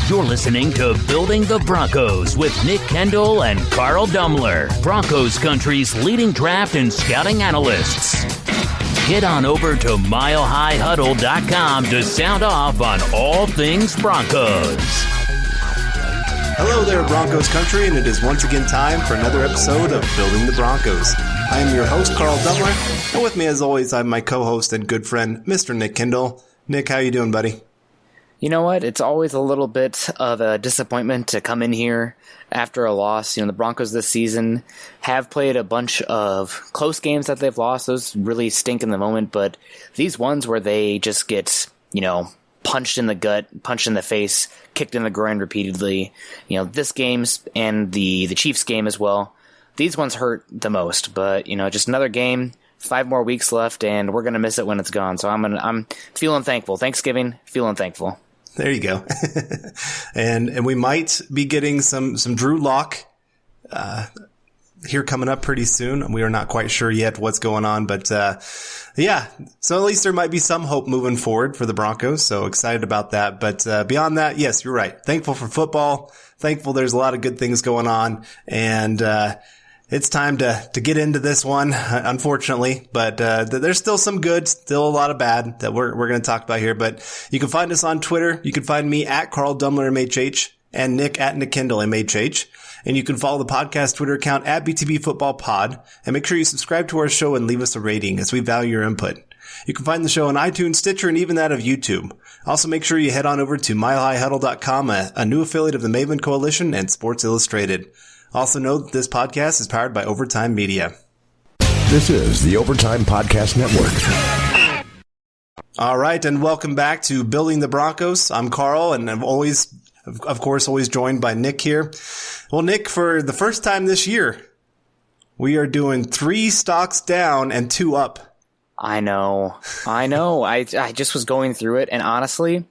You're listening to Building the Broncos with Nick Kendell and Carl Dumler, Broncos Country's leading draft and scouting analysts. Head on over to milehighhuddle.com to sound off on all things Broncos. Hello there, Broncos Country, and it is once again time for another episode of Building the Broncos. I am your host, Carl Dumler, and with me as always, I have my co-host and good friend, Mr. Nick Kendell. Nick, how you doing, buddy? You know what? It's always a little bit of a disappointment to come in here after a loss. You know, the Broncos this season have played a bunch of close games that they've lost. Those really stink in the moment, but these ones where they just get, punched in the gut, punched in the face, kicked in the groin repeatedly, this game's and the Chiefs game as well. These ones hurt the most, but, just another game, 5 more weeks left, and we're going to miss it when it's gone. So I'm feeling thankful. Thanksgiving, feeling thankful. There you go. and we might be getting some Drew Lock here coming up pretty soon. We are not quite sure yet what's going on, but yeah. So at least there might be some hope moving forward for the Broncos. So excited about that. But beyond that, yes, you're right. Thankful for football. Thankful there's a lot of good things going on. And it's time to get into this one, unfortunately, but there's still some good, still a lot of bad that we're going to talk about here. But you can find us on Twitter. You can find me at Carl Dumler MHH and Nick at Nick Kendell MHH. And you can follow the podcast Twitter account at BTB Football Pod. And make sure you subscribe to our show and leave us a rating as we value your input. You can find the show on iTunes, Stitcher, and even that of YouTube. Also, make sure you head on over to milehighhuddle.com, a new affiliate of the Maven Coalition and Sports Illustrated. Also note that this podcast is powered by Overtime Media. This is the Overtime Podcast Network. All right, and welcome back to Building the Broncos. I'm Carl, and I'm always joined by Nick here. Well, Nick, for the first time this year, we are doing 3 stocks down and 2 up. I know. I just was going through it, and honestly,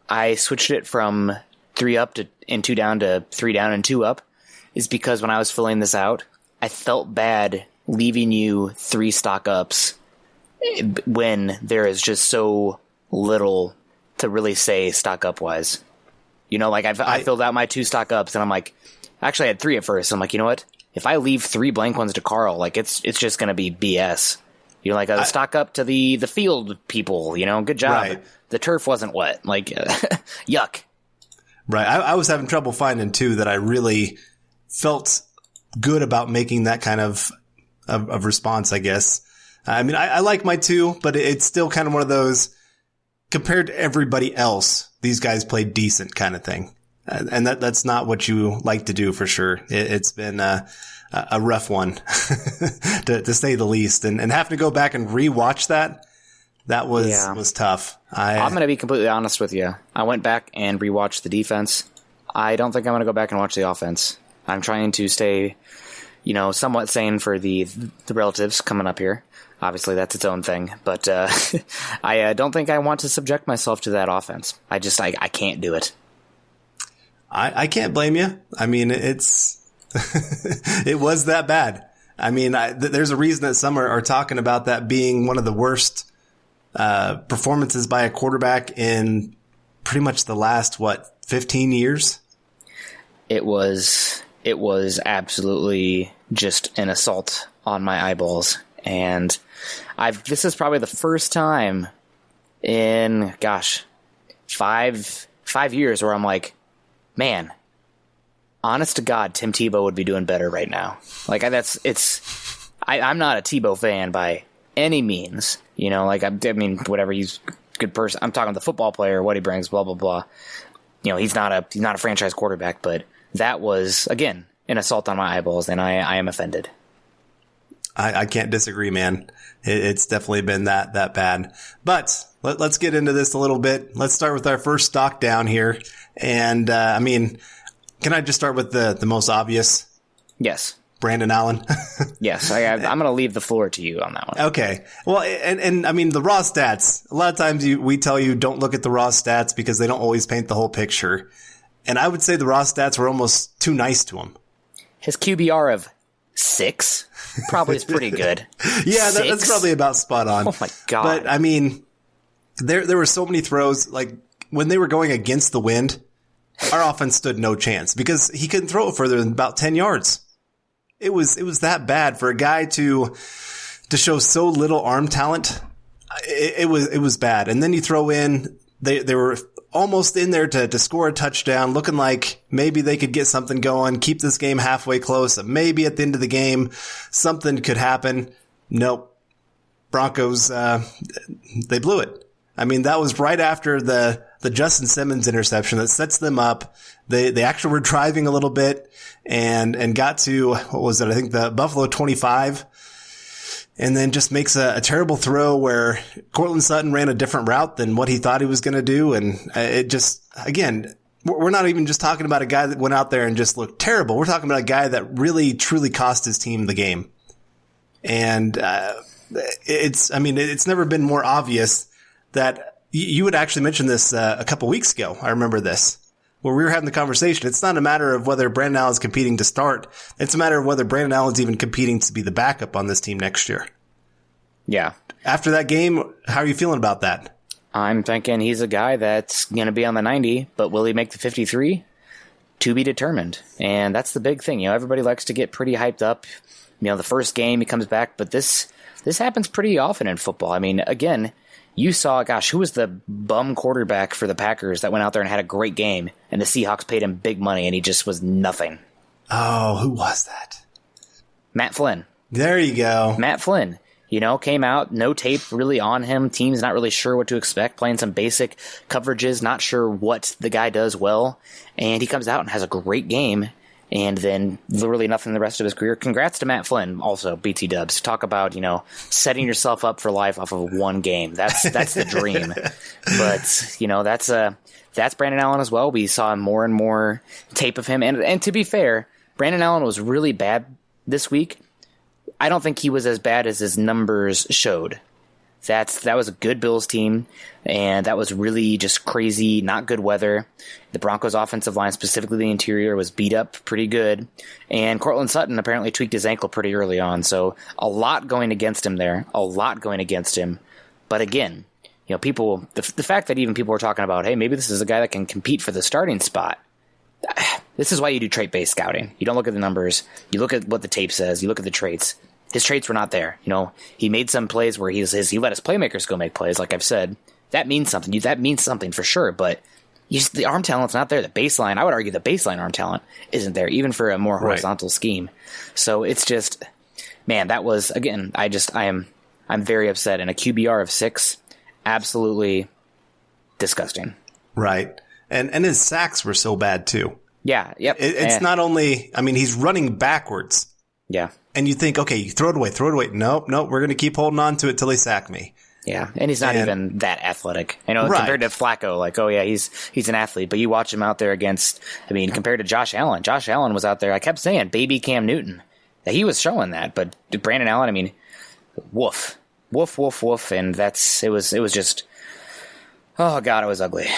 I switched it from 3 up and 2 down to 3 down and 2 up. Is because when I was filling this out, I felt bad leaving you 3 stock ups when there is just so little to really say stock up wise. I filled out my 2 stock ups and I'm like, actually I had 3 at first. I'm like, you know what? If I leave 3 blank ones to Carl, it's just going to be BS. A stock up to the field people, good job. Right. The turf wasn't wet. Yuck. Right. I was having trouble finding 2 that I really felt good about making that kind of response, I guess. I mean, I like my 2, but it's still kind of one of those, compared to everybody else, these guys played decent kind of thing. And that's not what you like to do for sure. It's been a rough one, to say the least. And having to go back and rewatch that was tough. I'm going to be completely honest with you. I went back and rewatched the defense. I don't think I'm going to go back and watch the offense. I'm trying to stay, somewhat sane for the relatives coming up here. Obviously, that's its own thing. But I don't think I want to subject myself to that offense. I can't do it. I can't blame you. I mean, it was that bad. I mean, there's a reason that some are talking about that being one of the worst performances by a quarterback in pretty much the last, 15 years? It was absolutely just an assault on my eyeballs. And this is probably the first time in, 5 years where I'm like, man, honest to God, Tim Tebow would be doing better right now. I'm not a Tebow fan by any means. Whatever, he's a good person. I'm talking the football player, what he brings, blah, blah, blah. He's not a franchise quarterback, but that was, again, an assault on my eyeballs, and I am offended. I can't disagree, man. It's definitely been that bad. But let's get into this a little bit. Let's start with our first stock down here. And, can I just start with the most obvious? Yes. Brandon Allen? Yes. I'm going to leave the floor to you on that one. Okay. Well, and I mean, the raw stats, a lot of times we tell you don't look at the raw stats because they don't always paint the whole picture. And I would say the raw stats were almost too nice to him. His QBR of 6 probably is pretty good. Yeah, that's probably about spot on. Oh my God. But I mean, there were so many throws, like when they were going against the wind, our offense stood no chance because he couldn't throw it further than about 10 yards. It was that bad for a guy to show so little arm talent. It was bad. And then you throw in, they were almost in there to score a touchdown, looking like maybe they could get something going, keep this game halfway close. Maybe at the end of the game, something could happen. Nope. Broncos, they blew it. I mean, that was right after the Justin Simmons interception that sets them up. They actually were driving a little bit and got to, what was it? I think the Buffalo 25. And then just makes a terrible throw where Cortland Sutton ran a different route than what he thought he was going to do. And it just, again, we're not even just talking about a guy that went out there and just looked terrible. We're talking about a guy that really, truly cost his team the game. And it's never been more obvious that you would actually mention this a couple weeks ago. I remember this. Where we were having the conversation, it's not a matter of whether Brandon Allen's competing to start. It's a matter of whether Brandon Allen's even competing to be the backup on this team next year. Yeah. After that game, how are you feeling about that? I'm thinking he's a guy that's going to be on the 90, but will he make the 53? To be determined. And that's the big thing. You know, everybody likes to get pretty hyped up. You know, the first game he comes back, but this happens pretty often in football. I mean, again, you saw, who was the bum quarterback for the Packers that went out there and had a great game, and the Seahawks paid him big money, and he just was nothing? Oh, who was that? Matt Flynn. There you go. Matt Flynn, came out, no tape really on him. Team's not really sure what to expect, playing some basic coverages, not sure what the guy does well, and he comes out and has a great game. And then literally nothing the rest of his career. Congrats to Matt Flynn, also, BT Dubs. Talk about, setting yourself up for life off of one game. That's the dream. But, that's Brandon Allen as well. We saw more and more tape of him. And to be fair, Brandon Allen was really bad this week. I don't think he was as bad as his numbers showed. That was a good Bills team, and that was really just crazy, not good weather. The Broncos' offensive line, specifically the interior, was beat up pretty good, and Cortland Sutton apparently tweaked his ankle pretty early on, so a lot going against him there, But again, people, the fact that even people were talking about, hey, maybe this is a guy that can compete for the starting spot. This is why you do trait-based scouting. You don't look at the numbers. You look at what the tape says. You look at the traits. His traits were not there. He made some plays where he let his playmakers go make plays, like I've said. That means something. That means something for sure, but the arm talent's not there. The baseline, I would argue the baseline arm talent isn't there, even for a more horizontal scheme. So it's just, man, that was, again, I'm very upset. And a QBR of 6, absolutely disgusting. Right. And his sacks were so bad too. Yeah. Yep. It's not only, he's running backwards. Yeah. And you think, okay, you throw it away. Nope, we're going to keep holding on to it till they sack me. Yeah, and he's not even that athletic. Compared to Flacco, like, oh yeah, he's an athlete. But you watch him out there against, compared to Josh Allen. Josh Allen was out there, I kept saying, baby Cam Newton. He was showing that. But Brandon Allen, woof. And it was just, oh God, it was ugly.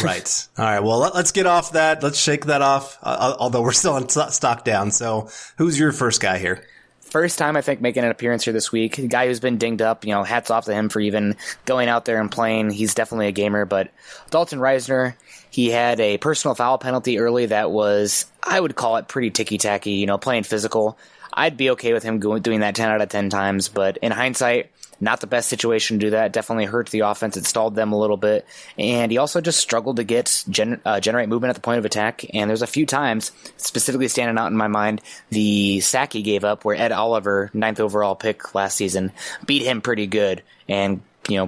Right. All right, well, let's get off that. Let's shake that off, although we're still on stock down. So who's your first guy here? First time, I think, making an appearance here this week. A guy who's been dinged up, hats off to him for even going out there and playing. He's definitely a gamer, but Dalton Reisner, he had a personal foul penalty early that was, I would call it pretty ticky-tacky, playing physical. I'd be okay with him doing that 10 out of 10 times, but in hindsight, not the best situation to do that. Definitely hurt the offense. It stalled them a little bit. And he also just struggled to generate movement at the point of attack. And there's a few times, specifically standing out in my mind, the sack he gave up where Ed Oliver, 9th overall pick last season, beat him pretty good and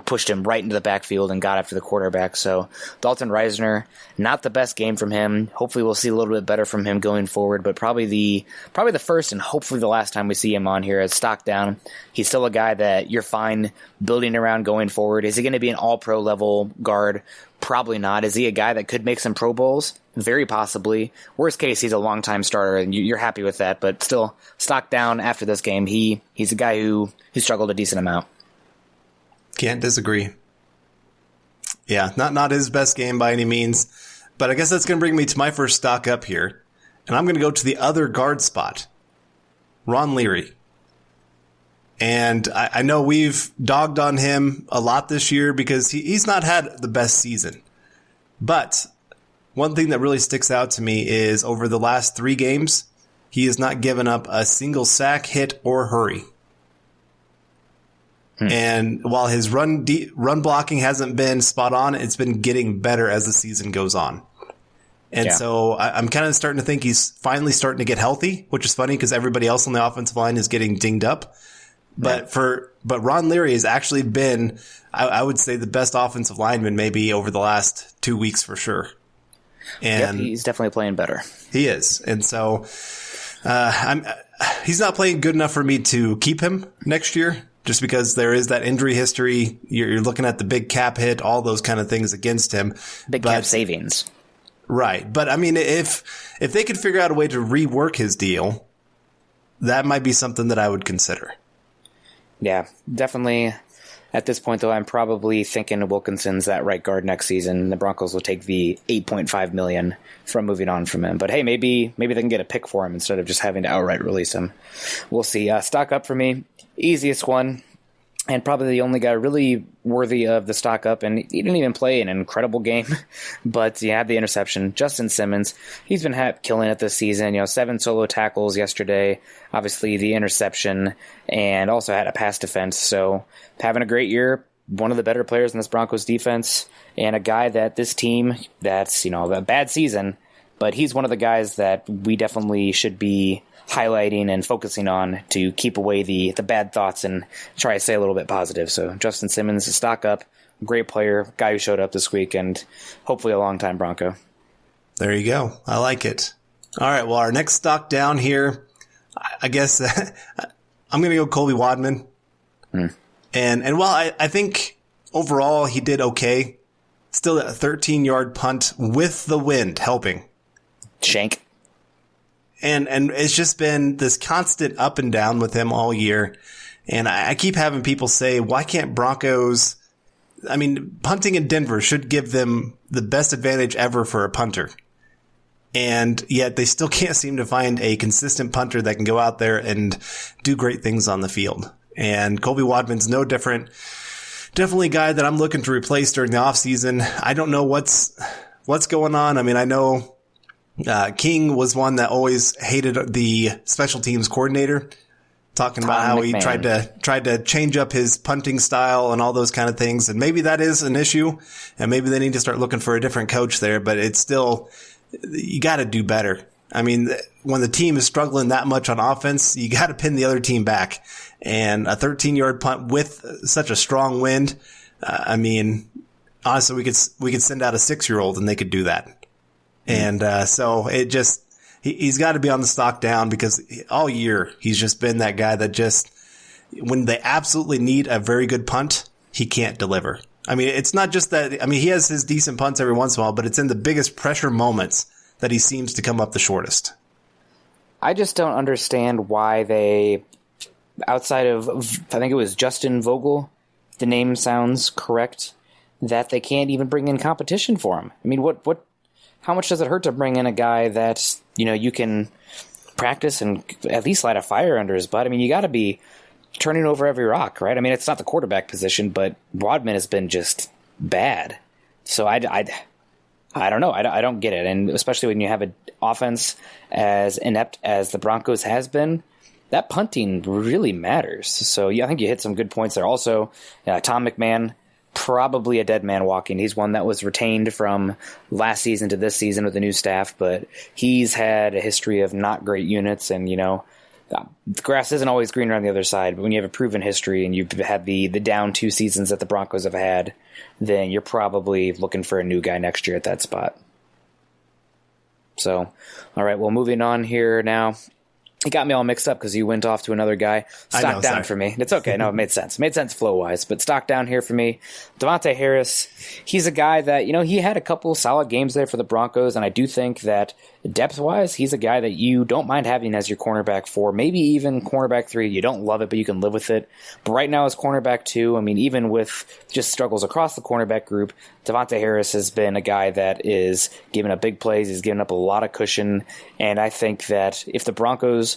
pushed him right into the backfield and got after the quarterback. So Dalton Reisner, not the best game from him. Hopefully we'll see a little bit better from him going forward, but probably the first and hopefully the last time we see him on here as stock down. He's still a guy that you're fine building around going forward. Is he going to be an all-pro level guard? Probably not. Is he a guy that could make some Pro Bowls? Very possibly. Worst case, he's a long-time starter, and you're happy with that, but still stock down after this game. He's a guy who struggled a decent amount. Can't disagree. Yeah, not his best game by any means, but I guess that's going to bring me to my first stock up here, and I'm going to go to the other guard spot, Ron Leary. And I know we've dogged on him a lot this year because he's not had the best season, but one thing that really sticks out to me is over the last 3 games, he has not given up a single sack, hit, or hurry. And while his run blocking hasn't been spot on, it's been getting better as the season goes on. And so I'm kind of starting to think he's finally starting to get healthy, which is funny because everybody else on the offensive line is getting dinged up. But Ron Leary has actually been, I would say, the best offensive lineman maybe over the last 2 weeks for sure. And he's definitely playing better. He is. And so he's not playing good enough for me to keep him next year. Just because there is that injury history, you're looking at the big cap hit, all those kind of things against him. Big cap savings. Right. But I mean, if they could figure out a way to rework his deal, that might be something that I would consider. Yeah, definitely. At this point, though, I'm probably thinking Wilkinson's that right guard next season. The Broncos will take the $8.5 million from moving on from him. But hey, maybe they can get a pick for him instead of just having to outright release him. We'll see. Stock up for me. Easiest one, and probably the only guy really worthy of the stock up, and he didn't even play an incredible game, but he had the interception. Justin Simmons, he's been killing it this season. 7 solo tackles yesterday, obviously the interception, and also had a pass defense. So having a great year, one of the better players in this Broncos defense, and a guy that this team, that's a bad season, but he's one of the guys that we definitely should be highlighting and focusing on to keep away the bad thoughts and try to stay a little bit positive. So Justin Simmons, a stock up, great player, guy who showed up this week, and hopefully a long-time Bronco. There you go. I like it. All right, well, our next stock down here, I guess I'm going to go Colby Wadman. And while I think overall he did okay, still a 13-yard punt with the wind helping. Shank. And it's just been this constant up and down with him all year. And I keep having people say, why can't Broncos, punting in Denver should give them the best advantage ever for a punter. And yet they still can't seem to find a consistent punter that can go out there and do great things on the field. And Colby Wadman's no different. Definitely a guy that I'm looking to replace during the offseason. I don't know what's going on. I know King was one that always hated the special teams coordinator, talking about how he tried to change up his punting style and all those kind of things. And maybe that is an issue, and maybe they need to start looking for a different coach there. But it's still, you got to do better. When the team is struggling that much on offense, you got to pin the other team back. And a 13-yard punt with such a strong wind, honestly, we could send out a 6-year-old and they could do that. And so it just, he's got to be on the stock down because all year he's just been that guy that just, when they absolutely need a very good punt, he can't deliver. It's not just that, he has his decent punts every once in a while, but it's in the biggest pressure moments that he seems to come up the shortest. I just don't understand why they, outside of, I think it was Justin Vogel, the name sounds correct, that they can't even bring in competition for him. How much does it hurt to bring in a guy that, you can practice and at least light a fire under his butt? You got to be turning over every rock, right? It's not the quarterback position, but Wadman has been just bad. So I don't know. I don't get it. And especially when you have an offense as inept as the Broncos has been, that punting really matters. So yeah, I think you hit some good points there. Also, Tom McMahon, probably a dead man walking. He's one that was retained from last season to this season with the new staff, but he's had a history of not great units. And, the grass isn't always greener on the other side, but when you have a proven history and you've had the down 2 seasons that the Broncos have had, then you're probably looking for a new guy next year at that spot. So, all right, well, moving on here now. It got me all mixed up because you went off to another guy. Stock down for me. It's okay. No, it made sense. It made sense flow-wise. But stock down here for me. Devontae Harris, he's a guy that, he had a couple solid games there for the Broncos, and I do think that depth-wise, he's a guy that you don't mind having as your cornerback 4, maybe even cornerback 3. You don't love it, but you can live with it. But right now as cornerback 2, even with just struggles across the cornerback group, Devontae Harris has been a guy that is giving up big plays. He's giving up a lot of cushion, and I think that if the Broncos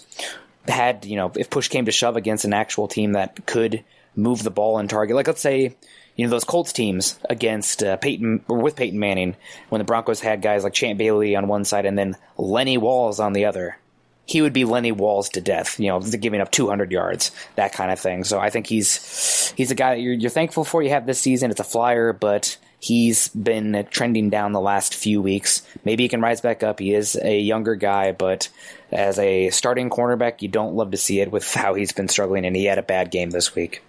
had, if push came to shove against an actual team that could move the ball and target, like let's say those Colts teams against Peyton, or with Peyton Manning, when the Broncos had guys like Champ Bailey on one side and then Lenny Walls on the other. He would be Lenny Walls to death, giving up 200 yards, that kind of thing. So I think he's a guy that you're thankful for you have this season. It's a flyer, but he's been trending down the last few weeks. Maybe he can rise back up. He is a younger guy, but as a starting cornerback, you don't love to see it with how he's been struggling, and he had a bad game this week.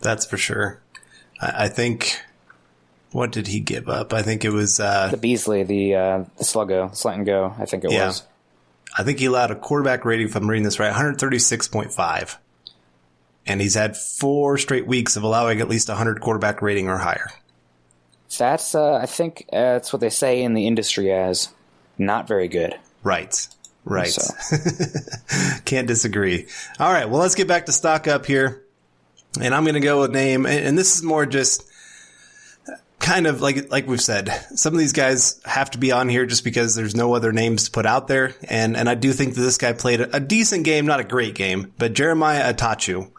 That's for sure. I think, what did he give up? I think it was... the Beasley, the slant and go, I think it was. I think he allowed a quarterback rating, if I'm reading this right, 136.5. And he's had 4 straight weeks of allowing at least 100 quarterback rating or higher. That's, I think that's what they say in the industry as not very good. Right. So. Can't disagree. All right, well, let's get back to stock up here. And I'm going to go with name, and this is more just kind of like we've said, some of these guys have to be on here just because there's no other names to put out there. And I do think that this guy played a decent game, not a great game, but Jeremiah Atachu.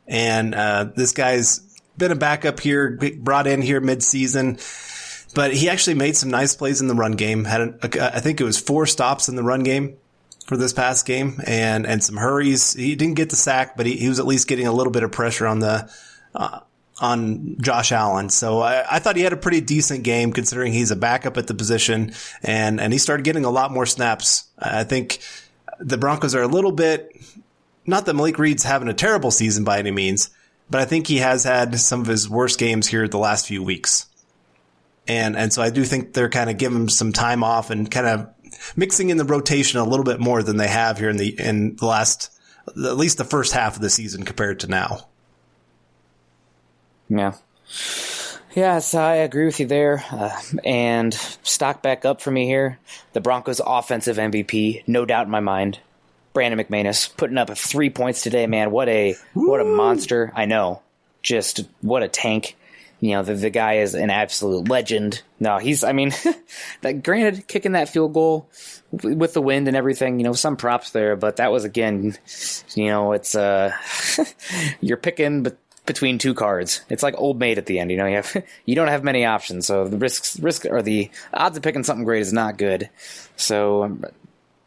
And this guy's been a backup here, brought in here mid-season, but he actually made some nice plays in the run game. I think it was 4 stops in the run game for this past game, and some hurries. He didn't get the sack, but he was at least getting a little bit of pressure on Josh Allen. So I thought he had a pretty decent game considering he's a backup at the position, and he started getting a lot more snaps. I think the Broncos are a little bit, not that Malik Reed's having a terrible season by any means, but I think he has had some of his worst games here the last few weeks. And so I do think they're kind of giving him some time off and kind of mixing in the rotation a little bit more than they have here in the last, at least the first half of the season compared to now. Yeah, so I agree with you there. And stock back up for me here. The Broncos offensive MVP, no doubt in my mind. Brandon McManus putting up 3 points today, man. What a monster. I know. Just what a tank. The guy is an absolute legend. No, granted, kicking that field goal with the wind and everything, some props there, but that was, again, it's, you're picking between 2 cards. It's like Old Maid at the end, you don't have many options, so the risk or the odds of picking something great is not good. So,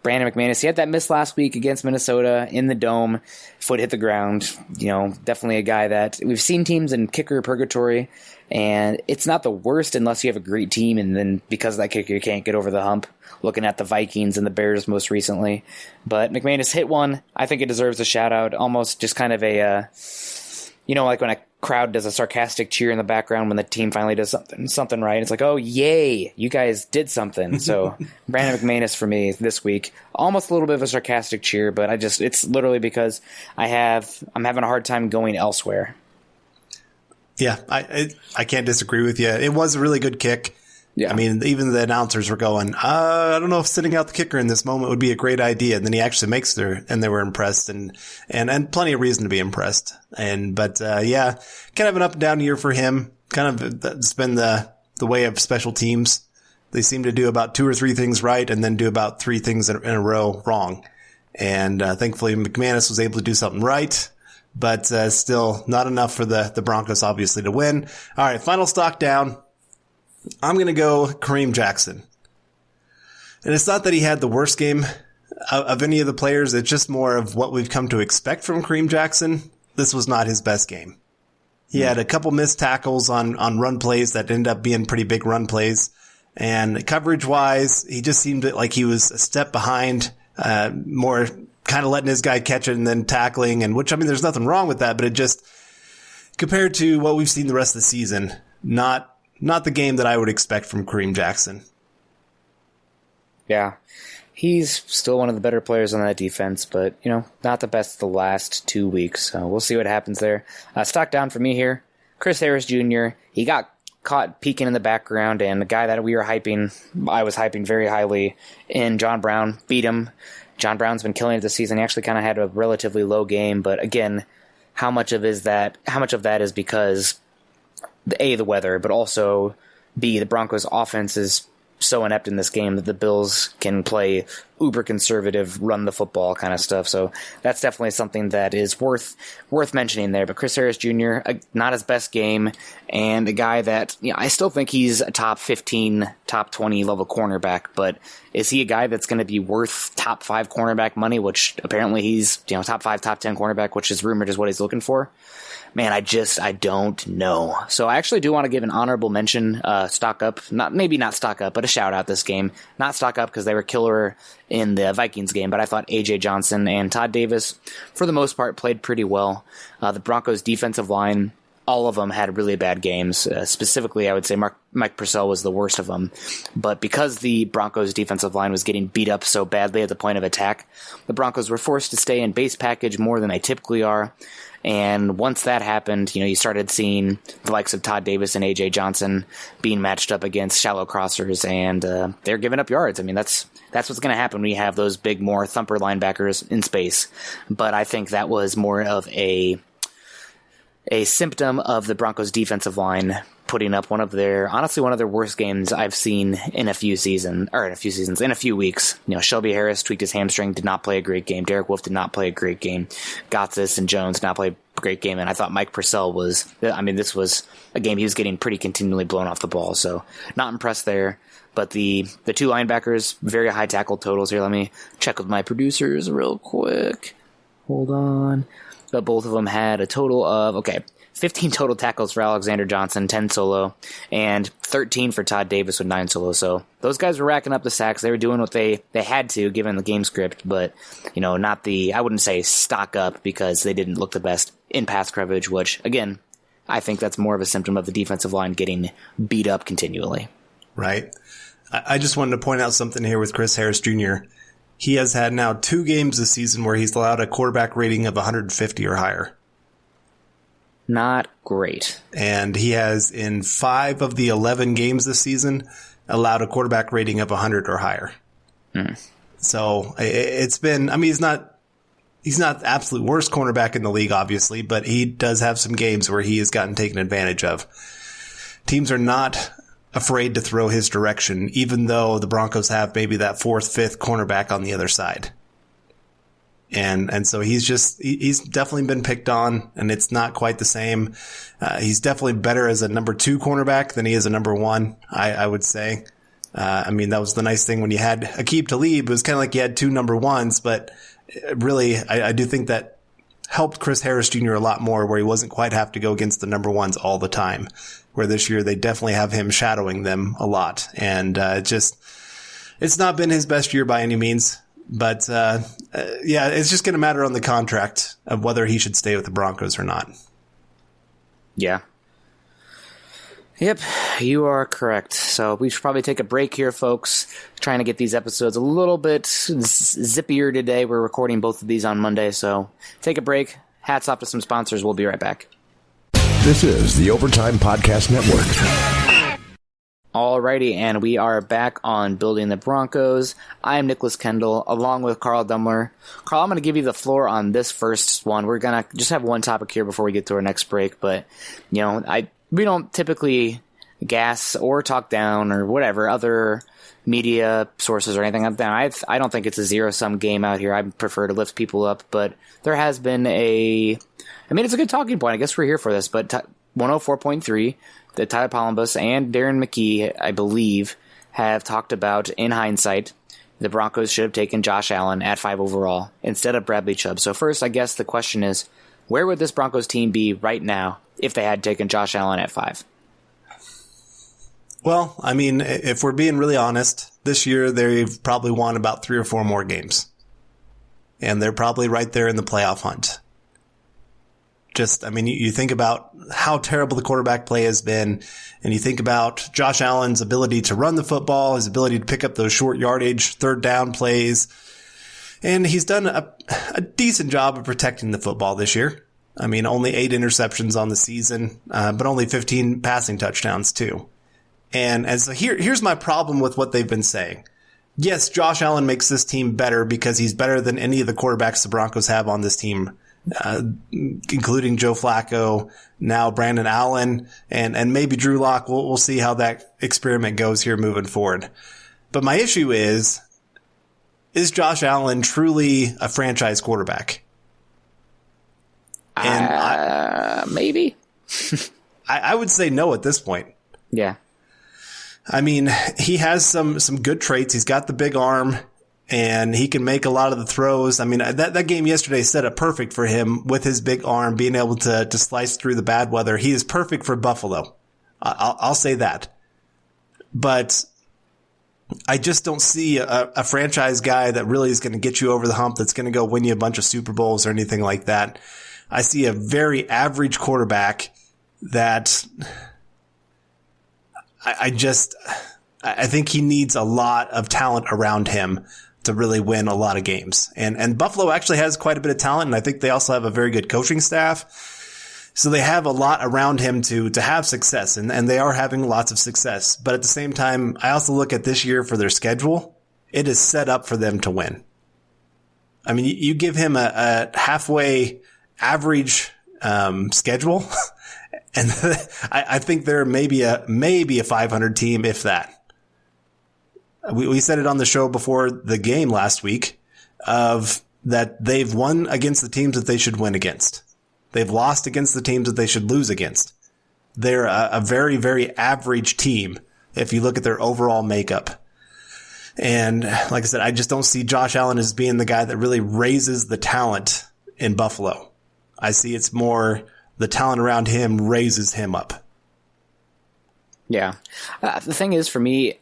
Brandon McManus, he had that miss last week against Minnesota in the dome. Foot hit the ground. Definitely a guy that we've seen teams in kicker purgatory, and it's not the worst unless you have a great team, and then because of that kicker, you can't get over the hump. Looking at the Vikings and the Bears most recently. But McManus hit one. I think it deserves a shout-out. Almost just kind of a, like when a crowd does a sarcastic cheer in the background when the team finally does something right. It's like, oh, yay, you guys did something. So Brandon McManus for me this week, almost a little bit of a sarcastic cheer, but it's literally because I'm having a hard time going elsewhere. Yeah, I can't disagree with you. It was a really good kick. Yeah. I mean, even the announcers were going, I don't know if sitting out the kicker in this moment would be a great idea. And then he actually makes there, and they were impressed and plenty of reason to be impressed. But kind of an up and down year for him. Kind of it's been the way of special teams. They seem to do about 2 or 3 things right and then do about 3 things in a row wrong. And thankfully McManus was able to do something right, but still not enough for the Broncos obviously to win. All right, final stock down. I'm going to go Kareem Jackson. And it's not that he had the worst game of any of the players. It's just more of what we've come to expect from Kareem Jackson. This was not his best game. He had a couple missed tackles on run plays that ended up being pretty big run plays. And coverage-wise, he just seemed like he was a step behind, more kind of letting his guy catch it and then tackling. And there's nothing wrong with that, but it just, compared to what we've seen the rest of the season, not the game that I would expect from Kareem Jackson. Yeah, he's still one of the better players on that defense, but, not the best the last 2 weeks. So we'll see what happens there. Stock down for me here. Chris Harris Jr., he got caught peeking in the background, and the guy that I was hyping very highly in John Brown, beat him. John Brown's been killing it this season. He actually kind of had a relatively low game, but again, how much of that is because A, the weather, but also B, the Broncos offense is so inept in this game that the Bills can play uber conservative, run the football kind of stuff. So that's definitely something that is worth mentioning there. But Chris Harris Jr., not his best game, and a guy that, I still think he's a top 15, top 20 level cornerback, but is he a guy that's going to be worth top 5 cornerback money, which apparently he's, top 5, top 10 cornerback, which is rumored is what he's looking for? Man, I don't know. So I actually do want to give an honorable mention, stock up, not stock up, but a shout out this game. Not stock up because they were killer in the Vikings game, but I thought A.J. Johnson and Todd Davis, for the most part, played pretty well. The Broncos defensive line, all of them had really bad games. Specifically, I would say Mike Purcell was the worst of them. But because the Broncos defensive line was getting beat up so badly at the point of attack, the Broncos were forced to stay in base package more than they typically are. And once that happened, you started seeing the likes of Todd Davis and A.J. Johnson being matched up against shallow crossers, and they're giving up yards. I mean, that's what's going to happen when you have those big, more thumper linebackers in space. But I think that was more of a symptom of the Broncos defensive line putting up one of their worst games I've seen in a few weeks. Shelby Harris tweaked his hamstring, did not play a great game. Derek Wolfe did not play a great game. Gotsis and Jones did not play a great game. And I thought Mike Purcell this was a game he was getting pretty continually blown off the ball. So not impressed there. But the two linebackers, very high tackle totals here. Let me check with my producers real quick. Hold on. But both of them had a total of, 15 total tackles for Alexander Johnson, 10 solo, and 13 for Todd Davis with 9 solo. So those guys were racking up the sacks. They were doing what they had to, given the game script, but, I wouldn't say stock up because they didn't look the best in pass coverage, which, again, I think that's more of a symptom of the defensive line getting beat up continually. Right. I just wanted to point out something here with Chris Harris Jr. He has had now 2 games this season where he's allowed a quarterback rating of 150 or higher. Not great. And he has, in 5 of the 11 games this season, allowed a quarterback rating of 100 or higher. So it's been, he's not the absolute worst cornerback in the league, obviously, but he does have some games where he has gotten taken advantage of. Teams are not afraid to throw his direction, even though the Broncos have maybe that 4th, 5th cornerback on the other side. And so he's definitely been picked on, and it's not quite the same. He's definitely better as a number 2 cornerback than he is a number 1, I would say. That was the nice thing when you had Aqib Talib. It was kind of like you had 2 number 1s, but really, I do think that helped Chris Harris Jr. a lot more, where he wasn't quite have to go against the number 1s all the time, where this year they definitely have him shadowing them a lot. And it's not been his best year by any means. But, it's just going to matter on the contract of whether he should stay with the Broncos or not. Yeah. Yep, you are correct. So we should probably take a break here, folks. Trying to get these episodes a little bit zippier today. We're recording both of these on Monday, so take a break. Hats off to some sponsors. We'll be right back. This is the Overtime Podcast Network. Alrighty, and we are back on Building the Broncos. I am Nicholas Kendell, along with Carl Dumler. Carl, I'm going to give you the floor on this first one. We're going to just have one topic here before we get to our next break, but, we don't typically gas or talk down or whatever other media sources or anything like that. I don't think it's a zero-sum game out here. I prefer to lift people up, but there has been it's a good talking point. I guess we're here for this, but 104.3, that Tyler Palmbus and Darren McKee, I believe, have talked about, in hindsight, the Broncos should have taken Josh Allen at 5 overall instead of Bradley Chubb. So first, I guess the question is, where would this Broncos team be right now if they had taken Josh Allen at 5? Well, if we're being really honest, this year they've probably won about 3 or 4 more games. And they're probably right there in the playoff hunt. You think about how terrible the quarterback play has been, and you think about Josh Allen's ability to run the football, his ability to pick up those short yardage, 3rd down plays, and he's done a decent job of protecting the football this year. Only 8 interceptions on the season, but only 15 passing touchdowns too. And so here's my problem with what they've been saying. Yes, Josh Allen makes this team better because he's better than any of the quarterbacks the Broncos have on this team, including Joe Flacco, now Brandon Allen, and maybe Drew Lock. We'll see how that experiment goes here moving forward. But my issue is is Josh Allen truly a franchise quarterback? And maybe. I would say no at this point. Yeah. I mean, he has some good traits. He's got the big arm, and he can make a lot of the throws. I mean, that game yesterday set up perfect for him with his big arm, being able to slice through the bad weather. He is perfect for Buffalo. I'll say that. But I just don't see a franchise guy that really is going to get you over the hump, that's going to go win you a bunch of Super Bowls or anything like that. I see a very average quarterback that I think he needs a lot of talent around him to really win a lot of games. And Buffalo actually has quite a bit of talent, and I think they also have a very good coaching staff. So they have a lot around him to have success, and they are having lots of success. But at the same time, I also look at this year for their schedule. It is set up for them to win. I mean, you give him a halfway average schedule, and I think they're maybe a 500 team, if that. We said it on the show before the game last week of that they've won against the teams that they should win against. They've lost against the teams that they should lose against. They're a very, very average team if you look at their overall makeup. And like I said, I just don't see Josh Allen as being the guy that really raises the talent in Buffalo. I see it's more the talent around him raises him up. Yeah. The thing is, for me,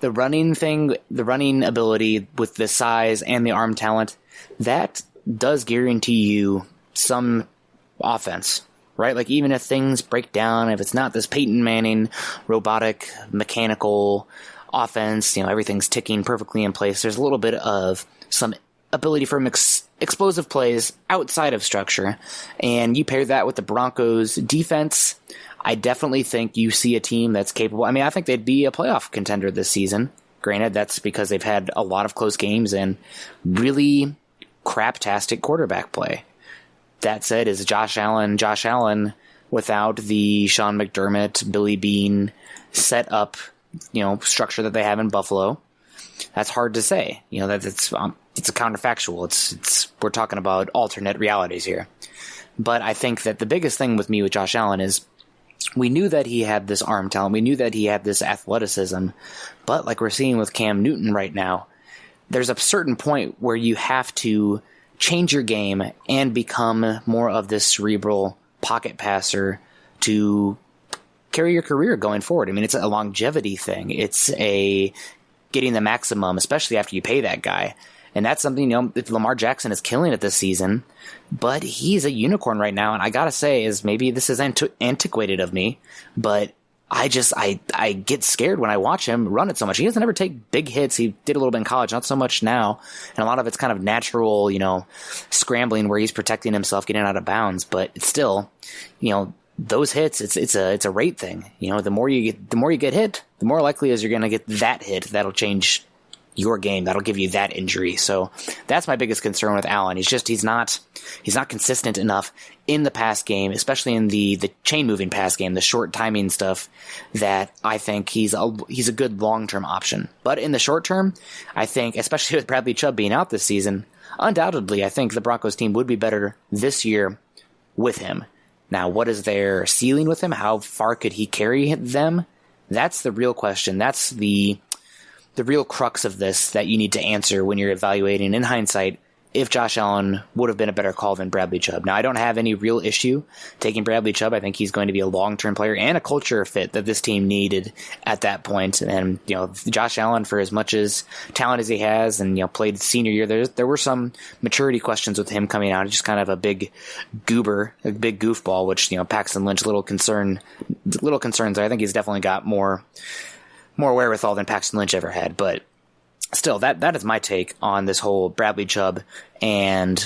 the running ability with the size and the arm talent, that does guarantee you some offense, right? Like, even if things break down, if it's not this Peyton Manning robotic, mechanical offense, everything's ticking perfectly in place, there's a little bit of some ability for explosive plays outside of structure. And you pair that with the Broncos defense, I definitely think you see a team that's capable. I mean, I think they'd be a playoff contender this season. Granted, that's because they've had a lot of close games and really craptastic quarterback play. That said, is Josh Allen without the Sean McDermott, Billy Beane set up, structure that they have in Buffalo? That's hard to say. That it's a counterfactual. It's we're talking about alternate realities here. But I think that the biggest thing with me with Josh Allen is we knew that he had this arm talent. We knew that he had this athleticism. But like we're seeing with Cam Newton right now, there's a certain point where you have to change your game and become more of this cerebral pocket passer to carry your career going forward. I mean, it's a longevity thing. It's a getting the maximum, especially after you pay that guy. And that's something, Lamar Jackson is killing it this season, but he's a unicorn right now. And I gotta say, maybe this is antiquated of me, but I get scared when I watch him run it so much. He doesn't ever take big hits. He did a little bit in college, not so much now. And a lot of it's kind of natural, scrambling where he's protecting himself, getting out of bounds. But it's still, those hits, it's a rate thing. The more you get hit, the more likely is you're going to get that hit. That'll change your game. That'll give you that injury. So that's my biggest concern with Allen. He's not consistent enough in the pass game, especially in the chain moving pass game, the short timing stuff, that I think he's a good long-term option. But in the short term, I think, especially with Bradley Chubb being out this season, undoubtedly I think the Broncos team would be better this year with him. Now, what is their ceiling with him? How far could he carry them? That's the real question. That's the real crux of this that you need to answer when you're evaluating, in hindsight, if Josh Allen would have been a better call than Bradley Chubb. Now, I don't have any real issue taking Bradley Chubb. I think he's going to be a long-term player and a culture fit that this team needed at that point. And, Josh Allen, for as much as talent as he has and, played senior year, there were some maturity questions with him coming out. Just kind of a big goober, a big goofball, which, Paxton Lynch, little concerns. I think he's definitely got more wherewithal than Paxton Lynch ever had. But still, that is my take on this whole Bradley Chubb and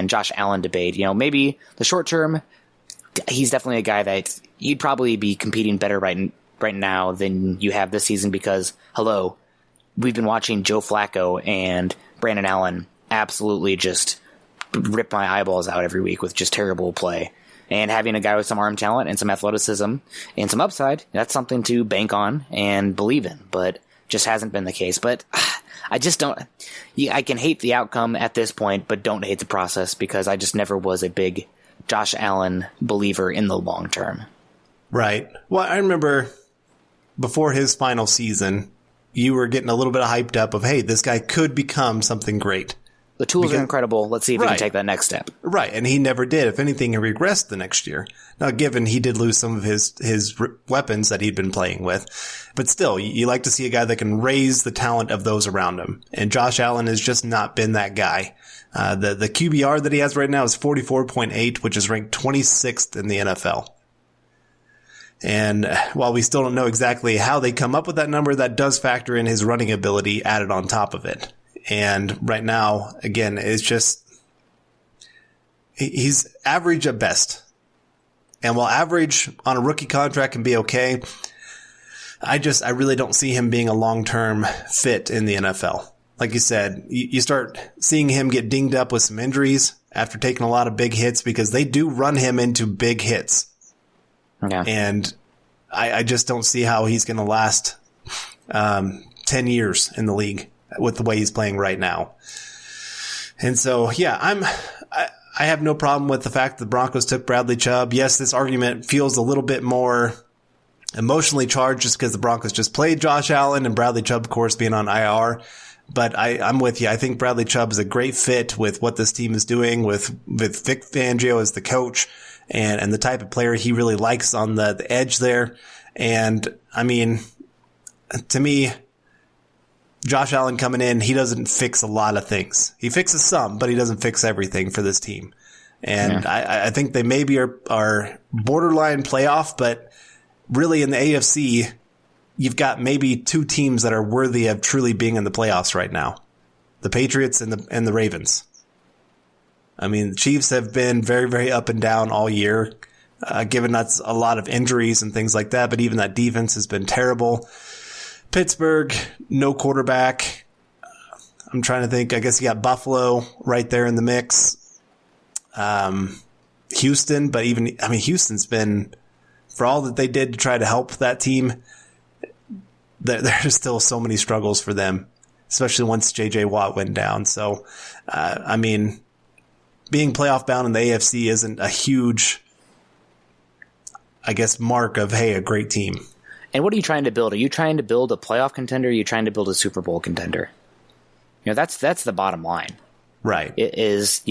Josh Allen debate. Maybe the short term, he's definitely a guy that you'd probably be competing better right now than you have this season, because we've been watching Joe Flacco and Brandon Allen absolutely just rip my eyeballs out every week with just terrible play. And having a guy with some arm talent and some athleticism and some upside, that's something to bank on and believe in, but just hasn't been the case. But I just don't. I can hate the outcome at this point, but don't hate the process because I just never was a big Josh Allen believer in the long term. Right. Well, I remember before his final season, you were getting a little bit hyped up of, hey, this guy could become something great. The tools are incredible. Let's see if he can take that next step. Right, and he never did. If anything, he regressed the next year. Now, given he did lose some of his weapons that he'd been playing with, but still, you like to see a guy that can raise the talent of those around him. And Josh Allen has just not been that guy. The QBR that he has right now is 44.8, which is ranked 26th in the NFL. And while we still don't know exactly how they come up with that number, that does factor in his running ability added on top of it. And right now, again, it's just, he's average at best. And while average on a rookie contract can be okay, I really don't see him being a long-term fit in the NFL. Like you said, you start seeing him get dinged up with some injuries after taking a lot of big hits because they do run him into big hits. Yeah. And I just don't see how he's going to last 10 years in the league with the way he's playing right now. And so, yeah, I have no problem with the fact that the Broncos took Bradley Chubb. Yes, this argument feels a little bit more emotionally charged just because the Broncos just played Josh Allen and Bradley Chubb, of course, being on IR. But I'm with you. I think Bradley Chubb is a great fit with what this team is doing with Vic Fangio as the coach and the type of player he really likes on the edge there. And I mean, to me, Josh Allen coming in, he doesn't fix a lot of things. He fixes some, but he doesn't fix everything for this team. And yeah. I think they maybe are borderline playoff, but really in the AFC, you've got maybe two teams that are worthy of truly being in the playoffs right now. The Patriots and the Ravens. I mean, the Chiefs have been very, very up and down all year, given that's a lot of injuries and things like that, but even that defense has been terrible. Pittsburgh, no quarterback. I'm trying to think. I guess you got Buffalo right there in the mix. Houston, but Houston's been, for all that they did to try to help that team, there's still so many struggles for them, especially once J.J. Watt went down. So, being playoff bound in the AFC isn't a huge, I guess, mark of, hey, a great team. And what are you trying to build? Are you trying to build a playoff contender? Or are you trying to build a Super Bowl contender? That's the bottom line. Right. It is,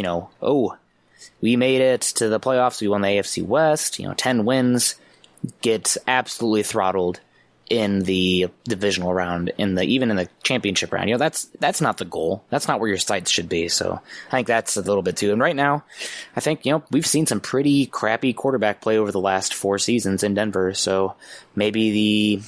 we made it to the playoffs. We won the AFC West, 10 wins, get absolutely throttled in the divisional round, even in the championship round. That's not the goal. That's not where your sights should be. So I think that's a little bit too. And right now, I think, we've seen some pretty crappy quarterback play over the last 4 seasons in Denver. So maybe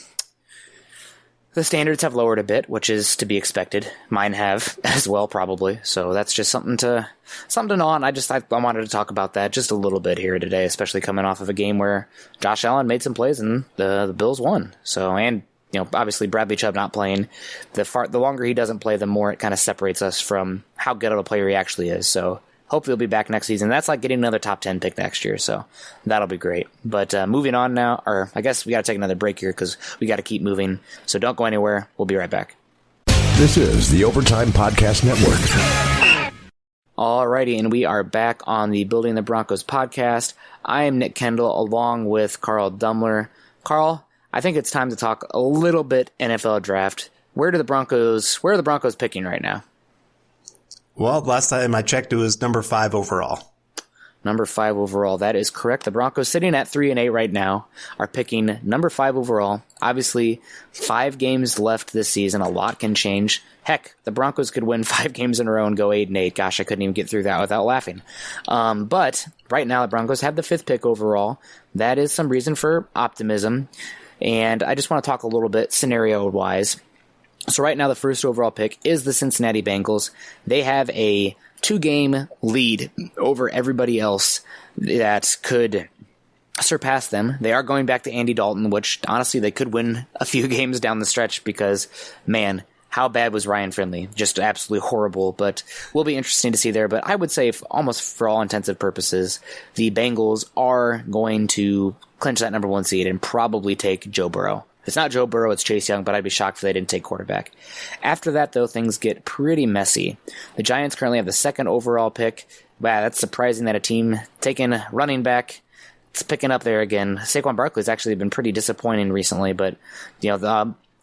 the standards have lowered a bit, which is to be expected. Mine have as well, probably. So that's just something to gnaw on. I wanted to talk about that just a little bit here today, especially coming off of a game where Josh Allen made some plays and the Bills won. So, and obviously Bradley Chubb not playing, the longer he doesn't play, the more it kind of separates us from how good of a player he actually is. So hopefully he'll be back next season. That's like getting another top 10 pick next year, so that'll be great. But moving on now, or I guess we got to take another break here because we got to keep moving. So don't go anywhere. We'll be right back. This is the Overtime Podcast Network. Alrighty, and we are back on the Building the Broncos podcast. I am Nick Kendell along with Carl Dumler. Carl, I think it's time to talk a little bit NFL draft. Where are the Broncos picking right now? Well, last time I checked, it was number 5 overall. Number 5 overall. That is correct. The Broncos, sitting at 3-8 right now, are picking number 5 overall. Obviously, 5 games left this season. A lot can change. Heck, the Broncos could win 5 games in a row and go 8-8. Gosh, I couldn't even get through that without laughing. But right now, the Broncos have the 5th pick overall. That is some reason for optimism. And I just want to talk a little bit scenario-wise. So right now, the first overall pick is the Cincinnati Bengals. They have a 2-game lead over everybody else that could surpass them. They are going back to Andy Dalton, which honestly they could win a few games down the stretch because, man, how bad was Ryan Finley? Just absolutely horrible, but will be interesting to see there. But I would say almost for all intensive purposes, the Bengals are going to clinch that number 1 seed and probably take Joe Burrow. it's not Joe Burrow, it's Chase Young, but I'd be shocked if they didn't take quarterback. After that, though, things get pretty messy. The Giants currently have the 2nd overall pick. Wow, that's surprising that a team taking running back, it's picking up there again. Saquon Barkley's actually been pretty disappointing recently, but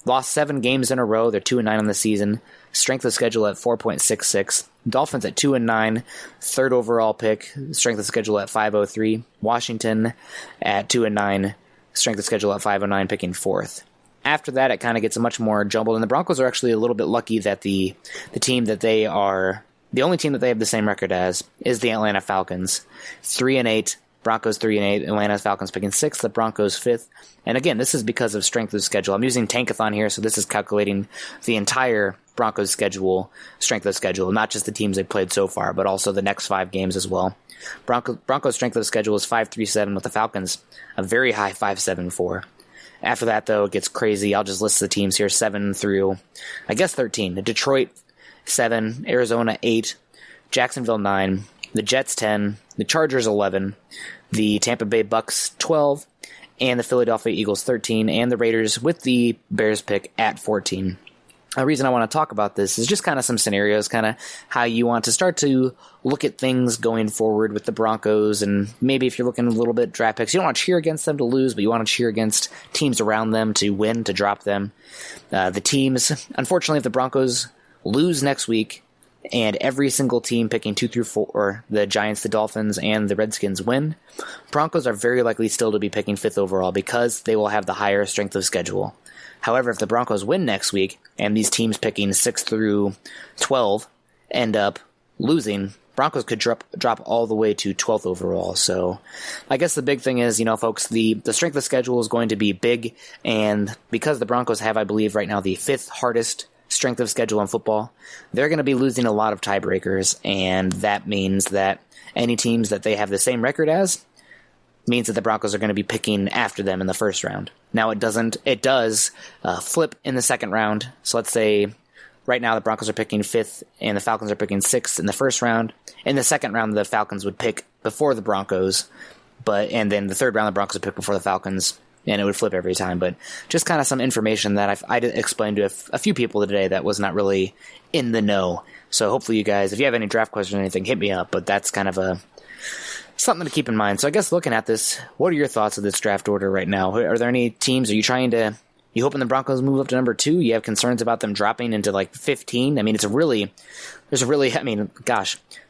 lost 7 games in a row. They're 2-9 on the season. Strength of schedule at 4.66. Dolphins at 2-9, 3rd overall pick. Strength of schedule at 5.03. Washington at 2-9. Strength of schedule at 5.09, picking 4th. After that, it kind of gets much more jumbled, and the Broncos are actually a little bit lucky that the team that they are, the only team that they have the same record as is the Atlanta Falcons. 3-8, Broncos 3-8, Atlanta Falcons picking 6th, the Broncos 5th. And again, this is because of strength of schedule. I'm using Tankathon here, so this is calculating the entire Broncos schedule, strength of schedule, not just the teams they've played so far, but also the next 5 games as well. Broncos strength of schedule is 5.37 with the Falcons, a very high 5.74. After that, though, it gets crazy. I'll just list the teams here, 7 through, 13. Detroit, 7. Arizona, 8. Jacksonville, 9. The Jets, 10. The Chargers, 11. The Tampa Bay Bucks, 12. And the Philadelphia Eagles, 13. And the Raiders with the Bears pick at 14. The reason I want to talk about this is just kind of some scenarios, kind of how you want to start to look at things going forward with the Broncos, and maybe if you're looking a little bit draft picks, you don't want to cheer against them to lose, but you want to cheer against teams around them to win, to drop them. The teams, unfortunately, if the Broncos lose next week and every single team picking 2 through 4, the Giants, the Dolphins, and the Redskins win, Broncos are very likely still to be picking 5th overall because they will have the higher strength of schedule. However, if the Broncos win next week and these teams picking 6 through 12 end up losing, Broncos could drop all the way to 12th overall. So I guess the big thing is, folks, the strength of schedule is going to be big. And because the Broncos have, I believe, right now the 5th hardest strength of schedule in football, they're going to be losing a lot of tiebreakers. And that means that any teams that they have the same record as means that the Broncos are going to be picking after them in the first round. Now it does flip in the second round. So let's say right now the Broncos are picking 5th and the Falcons are picking 6th in the first round. In the second round, the Falcons would pick before the Broncos, and then the third round the Broncos would pick before the Falcons, and it would flip every time. But just kind of some information that I explained to a few people today that was not really in the know. So hopefully you guys, if you have any draft questions or anything, hit me up. But that's kind of something to keep in mind. So I guess looking at this, what are your thoughts of this draft order right now? Are there any teams, you hoping the Broncos move up to number 2? You have concerns about them dropping into 15? I mean,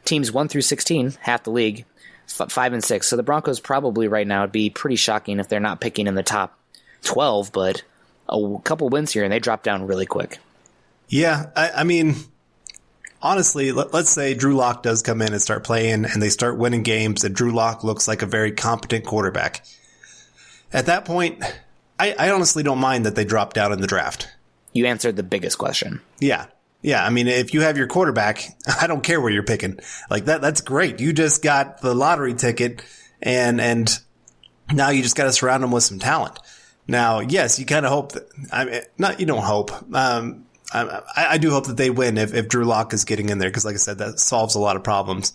teams 1 through 16, half the league, 5 and 6. So the Broncos probably right now would be pretty shocking if they're not picking in the top 12, but a couple wins here and they drop down really quick. Yeah, I mean, honestly, let's say Drew Lock does come in and start playing and they start winning games and Drew Lock looks like a very competent quarterback. At that point, I honestly don't mind that they drop down in the draft. You answered the biggest question. Yeah. I mean, if you have your quarterback, I don't care where you're picking. That's great. You just got the lottery ticket and now you just got to surround them with some talent. Now, yes, you kind of hope that, you don't hope. I do hope that they win if Drew Lock is getting in there, because like I said, that solves a lot of problems.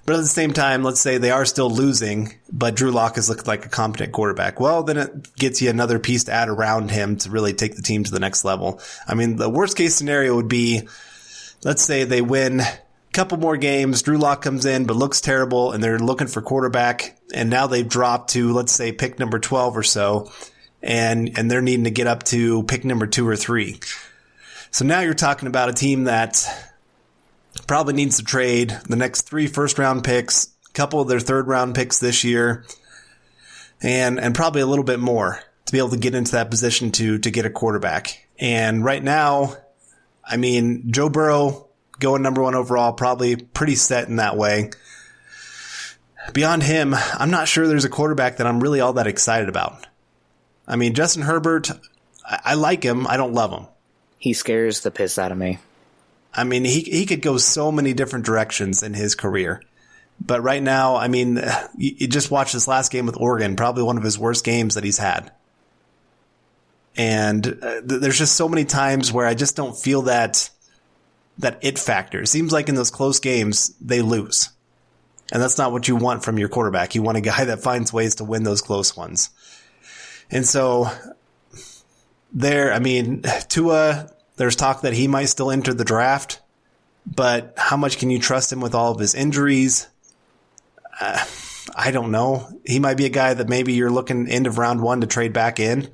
But at the same time, let's say they are still losing, but Drew Lock has looked like a competent quarterback. Well, then it gets you another piece to add around him to really take the team to the next level. I mean, the worst case scenario would be, let's say they win a couple more games, Drew Lock comes in but looks terrible, and they're looking for quarterback, and now they've dropped to, let's say, pick number 12 or so, and they're needing to get up to pick number 2 or 3. So now you're talking about a team that probably needs to trade the next 3 first-round picks, a couple of their third-round picks this year, and probably a little bit more to be able to get into that position to get a quarterback. And right now, I mean, Joe Burrow going number 1 overall, probably pretty set in that way. Beyond him, I'm not sure there's a quarterback that I'm really all that excited about. I mean, Justin Herbert, I like him. I don't love him. He scares the piss out of me. I mean, he could go so many different directions in his career. But right now, I mean, you just watched this last game with Oregon, probably one of his worst games that he's had. And there's just so many times where I just don't feel that it factor. It seems like in those close games, they lose. And that's not what you want from your quarterback. You want a guy that finds ways to win those close ones. And so I mean, Tua, there's talk that he might still enter the draft, but how much can you trust him with all of his injuries? I don't know. He might be a guy that maybe you're looking end of round 1 to trade back in.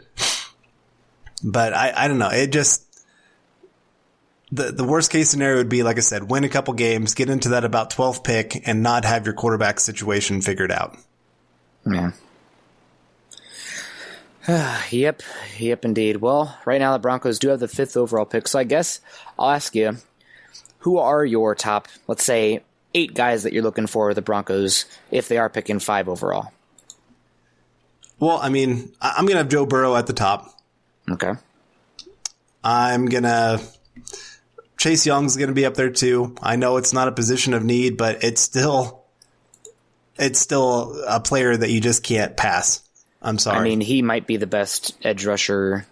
But I don't know. It just, the worst case scenario would be, like I said, win a couple games, get into that about 12th pick, and not have your quarterback situation figured out. Yeah. Yep, indeed. Well, right now the Broncos do have the 5th overall pick, so I guess I'll ask you, who are your top, let's say, 8 guys that you're looking for the Broncos if they are picking 5 overall? Well, I mean, I'm going to have Joe Burrow at the top. Okay. Chase Young's going to be up there too. I know it's not a position of need, but it's still a player that you just can't pass. I'm sorry. I mean, he might be the best edge rusher,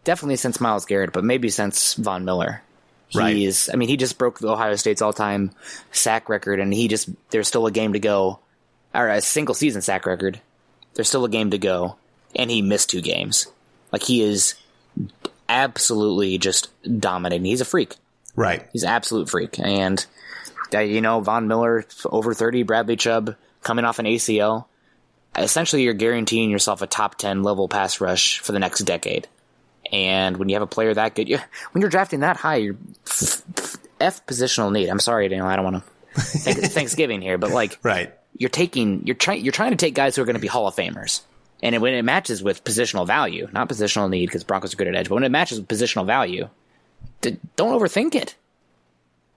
definitely since Myles Garrett, but maybe since Von Miller. Right. He just broke the Ohio State's all-time sack record, and there's still a game to go, or a single season sack record. There's still a game to go, and he missed 2 games. Like, he is absolutely just dominating. He's a freak. Right. He's an absolute freak. And, Von Miller, over 30, Bradley Chubb, coming off an ACL. Essentially, you're guaranteeing yourself a top 10 level pass rush for the next decade. And when you have a player that good, when you're drafting that high, you're F positional need. I'm sorry, I don't want to Thanksgiving here, but right. You're trying to take guys who are going to be Hall of Famers. And when it matches with positional value, not positional need, because Broncos are good at edge, but when it matches with positional value, don't overthink it.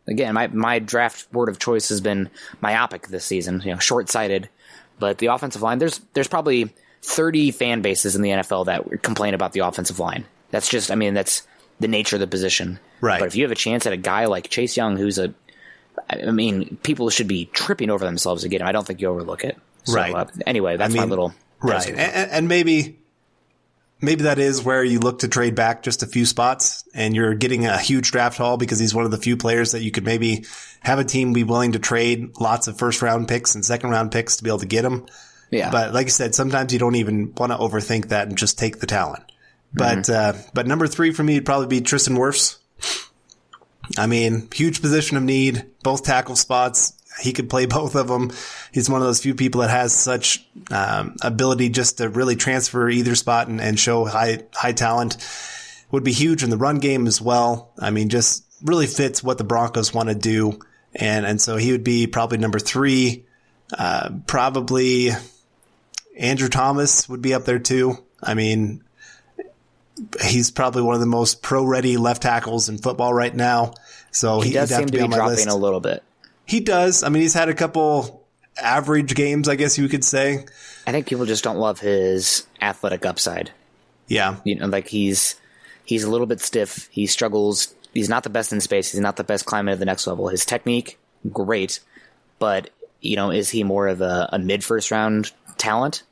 Again, my draft word of choice has been myopic this season, short-sighted. But the offensive line, there's probably 30 fan bases in the NFL that complain about the offensive line. That's just, that's the nature of the position. Right. But if you have a chance at a guy like Chase Young, who's people should be tripping over themselves to get him. I don't think you overlook it. So, right. Anyway, that's my little... Right. And maybe that is where you look to trade back just a few spots and you're getting a huge draft haul because he's one of the few players that you could maybe have a team be willing to trade lots of first round picks and second round picks to be able to get him. Yeah. But like you said, sometimes you don't even want to overthink that and just take the talent. But number 3 for me would probably be Tristan Wirfs. Huge position of need, both tackle spots. He could play both of them. He's one of those few people that has such ability just to really transfer either spot and show high talent. Would be huge in the run game as well. Just really fits what the Broncos want to do. And so he would be probably number 3. Probably Andrew Thomas would be up there too. He's probably one of the most pro-ready left tackles in football right now. So he does seem to be dropping list. A little bit. He does. He's had a couple average games, I guess you could say. I think people just don't love his athletic upside. Yeah. He's a little bit stiff. He struggles. He's not the best in space. He's not the best climbing to the next level. His technique, great. But, is he more of a mid-first round talent?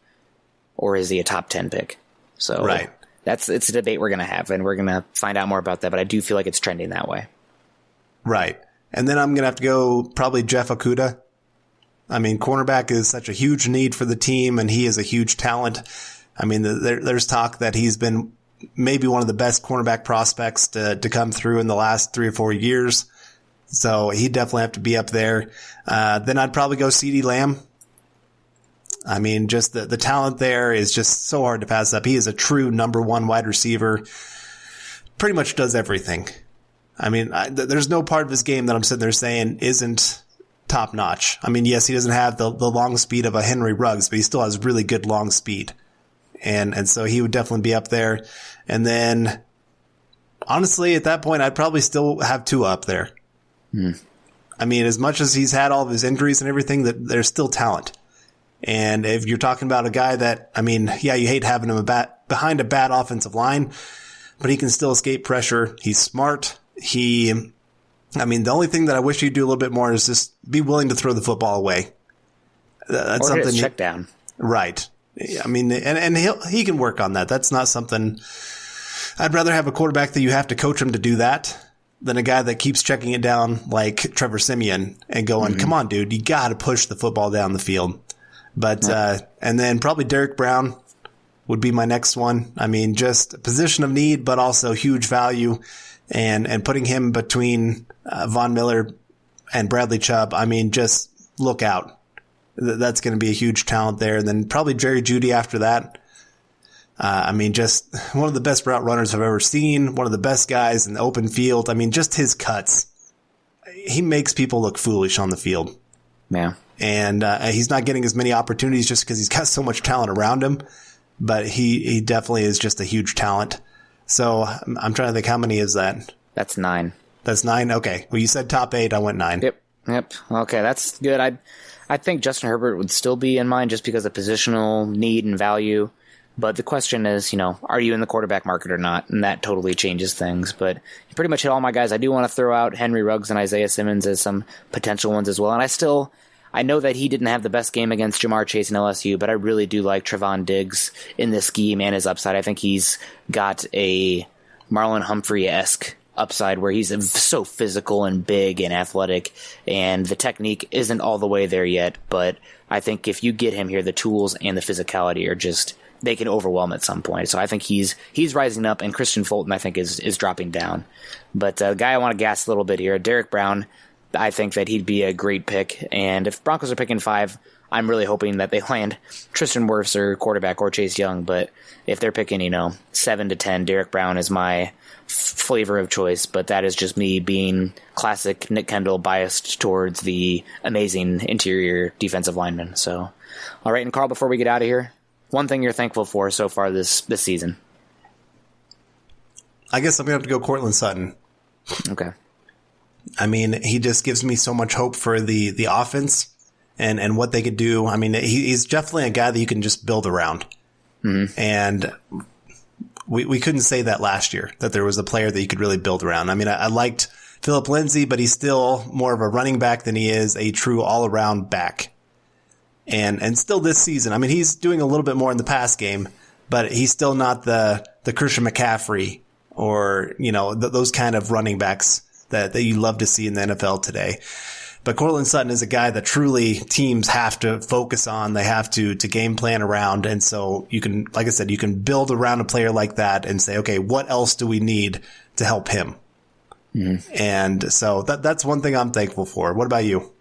Or is he a top 10 pick? So right. It's a debate we're going to have, and we're going to find out more about that. But I do feel like it's trending that way. Right. And then I'm going to have to go probably Jeff Okudah. Cornerback is such a huge need for the team, and he is a huge talent. There's talk that he's been maybe one of the best cornerback prospects to come through in the last 3 or 4 years. So he'd definitely have to be up there. Then I'd probably go CeeDee Lamb. Just the talent there is just so hard to pass up. He is a true number 1 wide receiver. Pretty much does everything. There's no part of his game that I'm sitting there saying isn't top notch. Yes, he doesn't have the long speed of a Henry Ruggs, but he still has really good long speed. And so he would definitely be up there. And then honestly, at that point, I'd probably still have Tua up there. As much as he's had all of his injuries and everything, that there's still talent. And if you're talking about a guy that, you hate having him behind a bad offensive line, but he can still escape pressure. He's smart. The only thing that I wish he'd do a little bit more is just be willing to throw the football away. That's or something. His check down. Right. And he can work on that. That's not something. I'd rather have a quarterback that you have to coach him to do that than a guy that keeps checking it down like Trevor Siemian and going, come on, dude, you got to push the football down the field. But, and then probably Derek Brown. would be my next one. I mean, just a position of need, but also huge value, and putting him between Von Miller and Bradley Chubb. I mean, just look out. That's going to be a huge talent there. And then probably Jerry Jeudy after that. I mean, just one of the best route runners I've ever seen. One of the best guys in the open field. I mean, just his cuts. He makes people look foolish on the field. Yeah. And he's not getting as many opportunities just because he's got so much talent around him. But he definitely is just a huge talent. So I'm trying to think, how many is that? That's 9. That's 9? Okay. Well, you said top 8. I went 9. Yep. Okay, that's good. I think Justin Herbert would still be in mine just because of positional need and value. But the question is, are you in the quarterback market or not? And that totally changes things. But you pretty much hit all my guys. I do want to throw out Henry Ruggs and Isaiah Simmons as some potential ones as well. And I know that he didn't have the best game against Jamar Chase and LSU, but I really do like Trevon Diggs in this scheme and his upside. I think he's got a Marlon Humphrey-esque upside where he's so physical and big and athletic, and the technique isn't all the way there yet. But I think if you get him here, the tools and the physicality are just... they can overwhelm at some point. So I think he's rising up, and Christian Fulton, I think, is dropping down. But the guy I want to gas a little bit here, Derek Brown, I think that he'd be a great pick. And if Broncos are picking 5, I'm really hoping that they land Tristan Wirfs or quarterback or Chase Young. But if they're picking, 7 to 10, Derek Brown is my flavor of choice. But that is just me being classic Nick Kendell, biased towards the amazing interior defensive lineman. So, all right, and Carl, before we get out of here, one thing you're thankful for so far this season? I guess I'm going to have to go Cortland Sutton. Okay. I mean, he just gives me so much hope for the offense and what they could do. I mean, he's definitely a guy that you can just build around. Mm-hmm. And we couldn't say that last year, that there was a player that you could really build around. I mean, I liked Phillip Lindsay, but he's still more of a running back than he is a true all-around back. And still this season, I mean, he's doing a little bit more in the pass game, but he's still not the Christian McCaffrey or, those kind of running backs that you love to see in the NFL today. But Cortland Sutton is a guy that truly teams have to focus on. They have to game plan around. And so you can, like I said, you can build around a player like that and say, okay, what else do we need to help him? Mm-hmm. And so that's one thing I'm thankful for. What about you?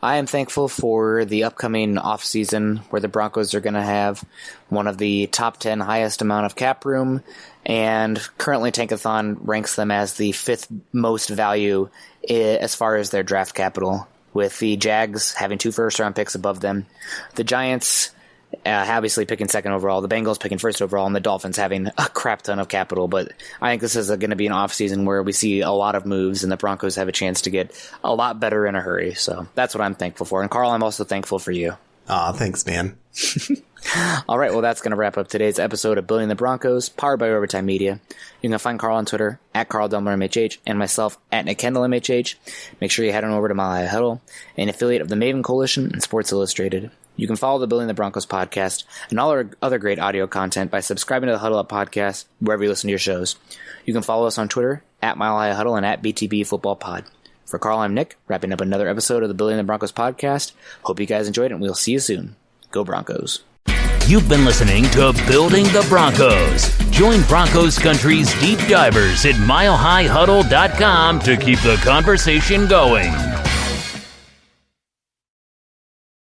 I am thankful for the upcoming offseason where the Broncos are going to have one of the top 10 highest amount of cap room, and currently Tankathon ranks them as the 5th most value as far as their draft capital, with the Jags having 2 first-round picks above them, the Giants obviously picking 2nd overall, the Bengals picking 1st overall, and the Dolphins having a crap ton of capital. But I think this is going to be an offseason where we see a lot of moves, and the Broncos have a chance to get a lot better in a hurry. So that's what I'm thankful for. And Carl, I'm also thankful for you. Aw, thanks, man. All right, well, that's going to wrap up today's episode of Building the Broncos, powered by Overtime Media. You can find Carl on Twitter, at Carl Dumler MHH, and myself, at Nick Kendell MHH. Make sure you head on over to Mile High Huddle, an affiliate of the Maven Coalition and Sports Illustrated. You can follow the Building the Broncos podcast and all our other great audio content by subscribing to the Huddle Up podcast wherever you listen to your shows. You can follow us on Twitter, at Mile High Huddle and at BTB Football Pod. For Carl, I'm Nick, wrapping up another episode of the Building the Broncos podcast. Hope you guys enjoyed it, and we'll see you soon. Go Broncos. You've been listening to Building the Broncos. Join Broncos Country's deep divers at milehighhuddle.com to keep the conversation going.